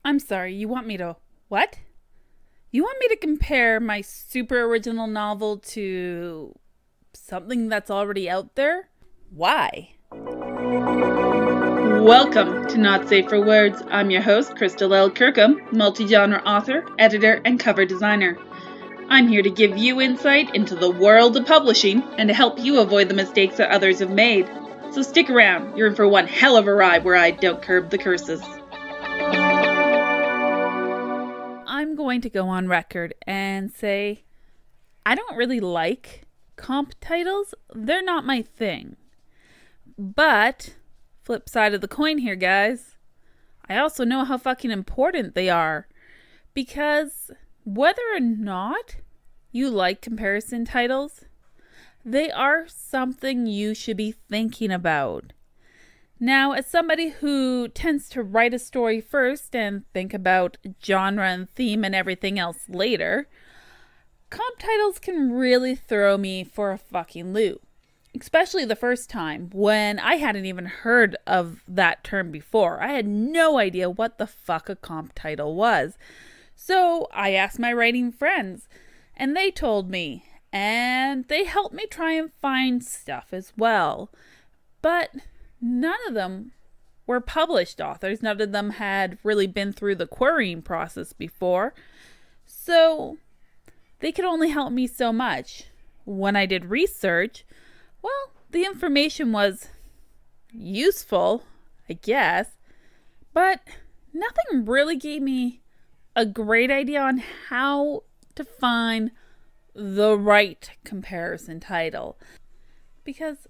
I'm sorry, you want me to what? You want me to compare my super original novel to something that's already out there? Why? Welcome to Not Safe for Words. I'm your host, Crystal L. Kirkham, multi-genre author, editor, and cover designer. I'm here to give you insight into the world of publishing and to help you avoid the mistakes that others have made. So stick around, you're in for one hell of a ride where I don't curb the curses. I'm going to go on record and say I don't really like comp titles. They're not my thing. But, flip side of the coin here, guys, I also know how fucking important they are. Because whether or not you like comparison titles, they are something you should be thinking about. Now, as somebody who tends to write a story first and think about genre and theme and everything else later, comp titles can really throw me for a fucking loop. Especially the first time when I hadn't even heard of that term before. I had no idea what the fuck a comp title was. So I asked my writing friends and they told me, and they helped me try and find stuff as well. But none of them were published authors. None of them had really been through the querying process before. So they could only help me so much. When I did research, well, the information was useful, I guess, but nothing really gave me a great idea on how to find the right comparison title. Because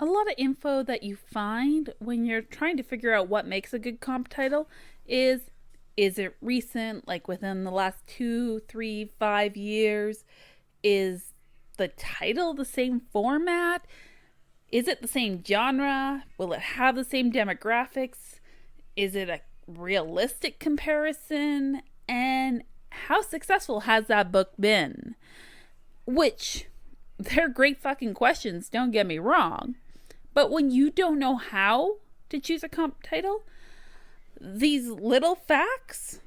a lot of info that you find when you're trying to figure out what makes a good comp title is it recent, like within the last 2, 3, 5 years? Is the title the same format? Is it the same genre? Will it have the same demographics? Is it a realistic comparison? And how successful has that book been? Which, they're great fucking questions, don't get me wrong. But when you don't know how to choose a comp title, these little facts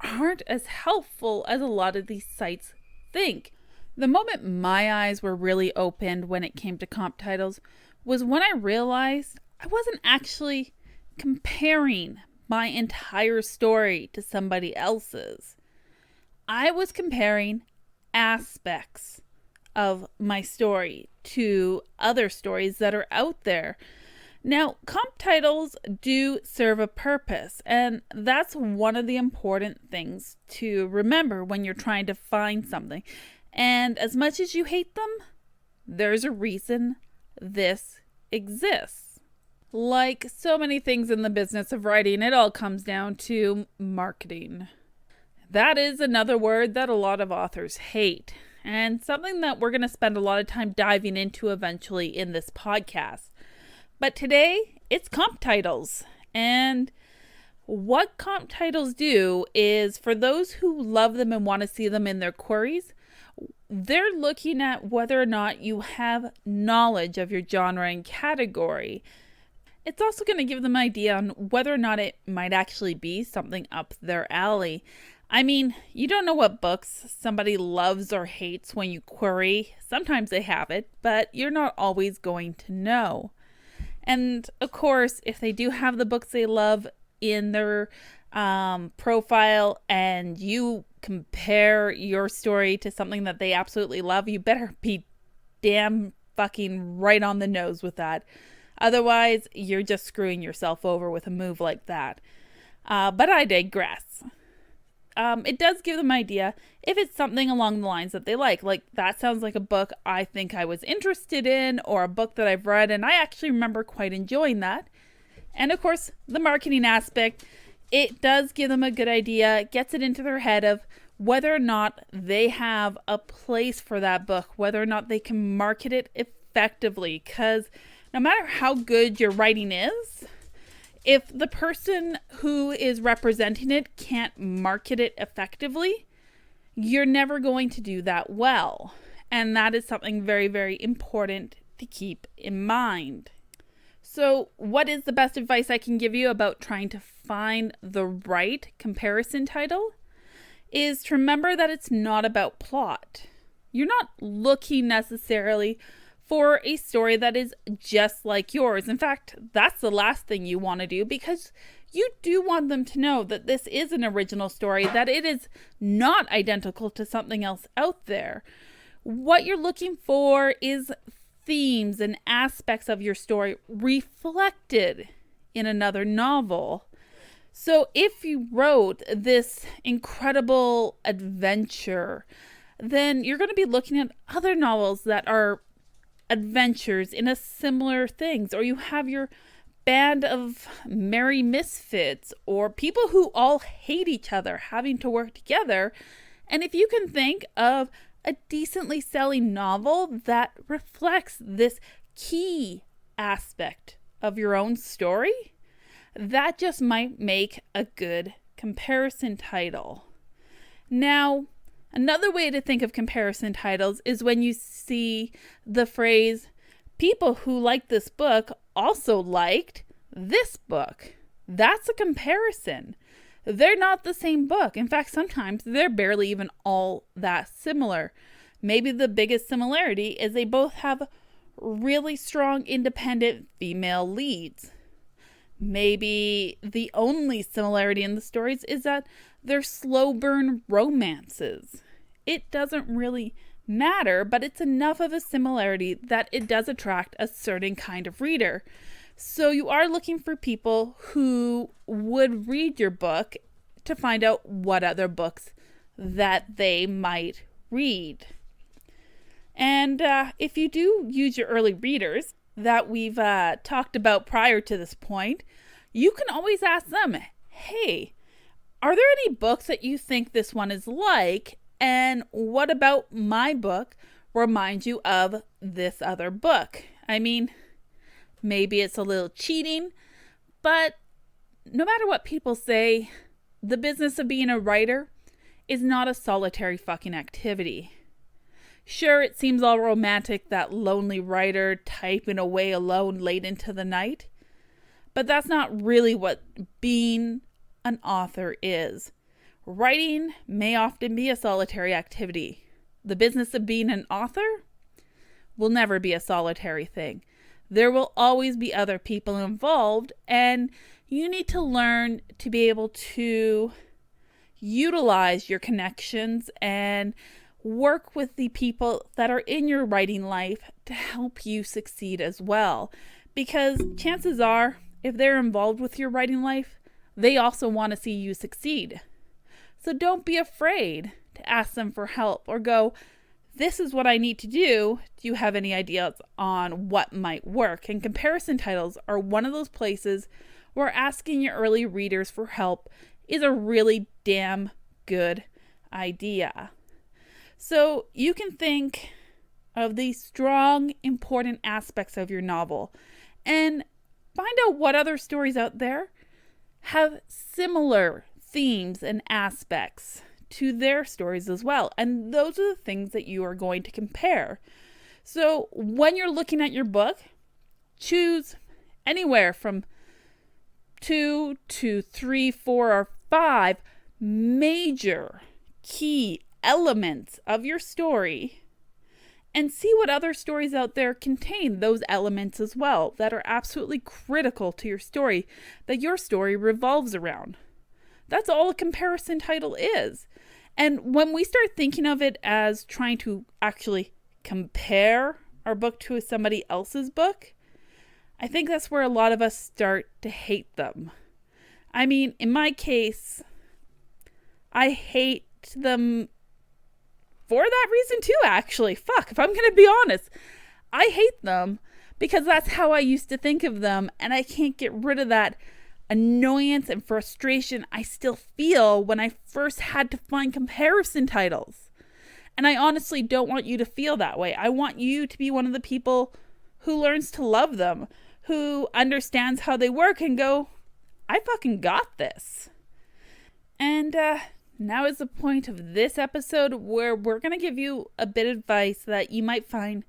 aren't as helpful as a lot of these sites think. The moment my eyes were really opened when it came to comp titles was when I realized I wasn't actually comparing my entire story to somebody else's. I was comparing aspects of my story to other stories that are out there. Now, comp titles do serve a purpose, and that's one of the important things to remember when you're trying to find something. And as much as you hate them, there's a reason this exists. Like so many things in the business of writing, it all comes down to marketing. That is another word that a lot of authors hate, and something that we're going to spend a lot of time diving into eventually in this podcast. But today, it's comp titles. And what comp titles do is, for those who love them and want to see them in their queries, they're looking at whether or not you have knowledge of your genre and category. It's also going to give them an idea on whether or not it might actually be something up their alley. I mean, you don't know what books somebody loves or hates when you query. Sometimes they have it, but you're not always going to know. And of course, if they do have the books they love in their profile and you compare your story to something that they absolutely love, you better be damn fucking right on the nose with that. Otherwise, you're just screwing yourself over with a move like that. But I digress. It does give them an idea if it's something along the lines that they like. Like, that sounds like a book I think I was interested in, or a book that I've read, and I actually remember quite enjoying that. And of course, the marketing aspect, it does give them a good idea. It gets it into their head of whether or not they have a place for that book, whether or not they can market it effectively. Because no matter how good your writing is, if the person who is representing it can't market it effectively, you're never going to do that well. And that is something very, very important to keep in mind. So what is the best advice I can give you about trying to find the right comparison title is to remember that it's not about plot. You're not looking necessarily for a story that is just like yours. In fact, that's the last thing you want to do, because you do want them to know that this is an original story, that it is not identical to something else out there. What you're looking for is themes and aspects of your story reflected in another novel. So if you wrote this incredible adventure, then you're going to be looking at other novels that are adventures in a similar things, or you have your band of merry misfits, or people who all hate each other having to work together. And if you can think of a decently selling novel that reflects this key aspect of your own story, that just might make a good comparison title. Now, another way to think of comparison titles is when you see the phrase, people who like this book also liked this book. That's a comparison. They're not the same book. In fact, sometimes they're barely even all that similar. Maybe the biggest similarity is they both have really strong independent female leads. Maybe the only similarity in the stories is that they're slow burn romances. It doesn't really matter, but it's enough of a similarity that it does attract a certain kind of reader. So you are looking for people who would read your book to find out what other books that they might read. And if you do use your early readers that we've talked about prior to this point, you can always ask them, hey, are there any books that you think this one is like? And what about my book reminds you of this other book? I mean, maybe it's a little cheating, but no matter what people say, the business of being a writer is not a solitary fucking activity. Sure, it seems all romantic, that lonely writer typing away alone late into the night, but that's not really what being an author is. Writing may often be a solitary activity. The business of being an author will never be a solitary thing. There will always be other people involved, and you need to learn to be able to utilize your connections and work with the people that are in your writing life to help you succeed as well. Because chances are, if they're involved with your writing life, they also want to see you succeed. So don't be afraid to ask them for help or go, this is what I need to do. Do you have any ideas on what might work? And comparison titles are one of those places where asking your early readers for help is a really damn good idea. So you can think of the strong, important aspects of your novel and find out what other stories out there have similar themes and aspects to their stories as well. And those are the things that you are going to compare. So when you're looking at your book, choose anywhere from 2 to 3, 4, or 5 major key elements of your story and see what other stories out there contain those elements as well that are absolutely critical to your story, that your story revolves around. That's all a comparison title is. And when we start thinking of it as trying to actually compare our book to somebody else's book, I think that's where a lot of us start to hate them. I mean, in my case, I hate them for that reason too, actually. Fuck, if I'm going to be honest. I hate them because that's how I used to think of them, and I can't get rid of that annoyance and frustration I still feel when I first had to find comparison titles. And I honestly don't want you to feel that way. I want you to be one of the people who learns to love them, who understands how they work and go, I fucking got this. And now is the point of this episode where we're going to give you a bit of advice that you might find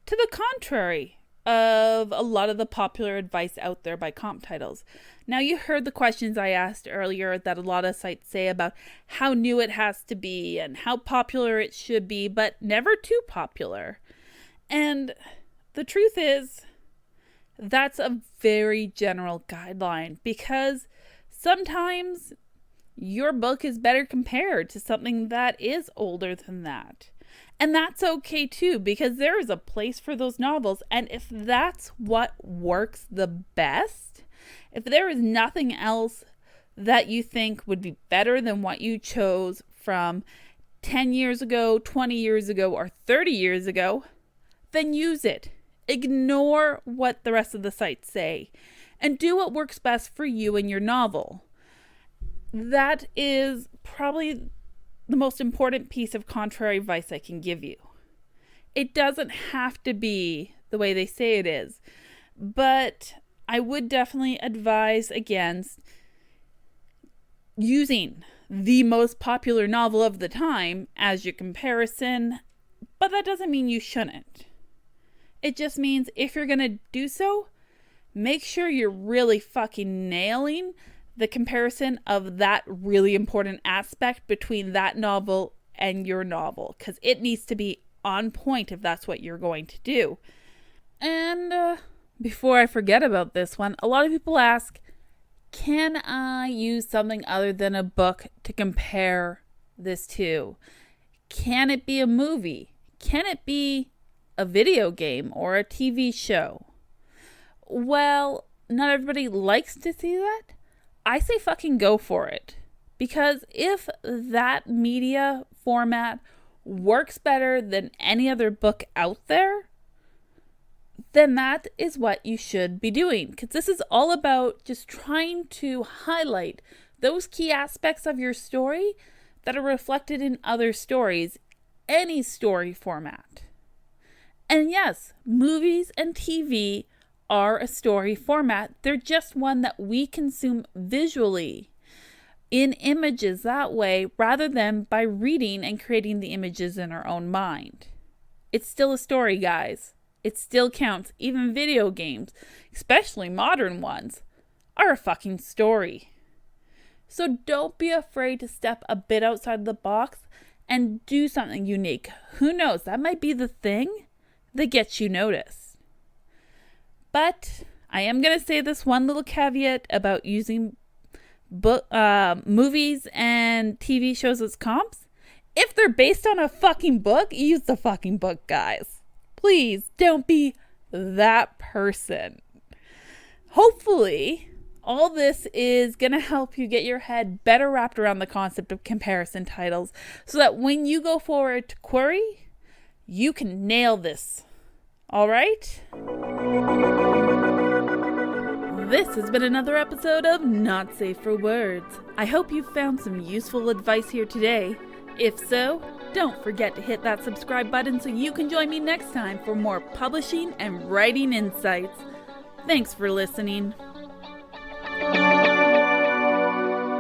to the contrary of a lot of the popular advice out there by comp titles. Now, you heard the questions I asked earlier that a lot of sites say about how new it has to be and how popular it should be, but never too popular. And the truth is, that's a very general guideline, because sometimes your book is better compared to something that is older than that. And that's okay too, because there is a place for those novels. And if that's what works the best, if there is nothing else that you think would be better than what you chose from 10 years ago, 20 years ago, or 30 years ago, then use it. Ignore what the rest of the sites say and do what works best for you and your novel. That is probably the most important piece of contrary advice I can give you. It doesn't have to be the way they say it is, but I would definitely advise against using the most popular novel of the time as your comparison, but that doesn't mean you shouldn't. It just means if you're going to do so, make sure you're really fucking nailing the comparison of that really important aspect between that novel and your novel, because it needs to be on point if that's what you're going to do. And before I forget about this one, a lot of people ask, can I use something other than a book to compare this to? Can it be a movie? Can it be a video game or a TV show? Well, not everybody likes to see that. I say fucking go for it. Because if that media format works better than any other book out there, then that is what you should be doing. Because this is all about just trying to highlight those key aspects of your story that are reflected in other stories, any story format. And yes, movies and TV are a story format. They're just one that we consume visually in images that way, rather than by reading and creating the images in our own mind. It's still a story, guys. It still counts. Even video games, especially modern ones, are a fucking story. So don't be afraid to step a bit outside the box and do something unique. Who knows? That might be the thing that gets you noticed. But I am going to say this one little caveat about using movies and TV shows as comps. If they're based on a fucking book, use the fucking book, guys. Please don't be that person. Hopefully, all this is going to help you get your head better wrapped around the concept of comparison titles, so that when you go forward to query, you can nail this. All right? This has been another episode of Not Safe for Words. I hope you found some useful advice here today. If so, don't forget to hit that subscribe button so you can join me next time for more publishing and writing insights. Thanks for listening.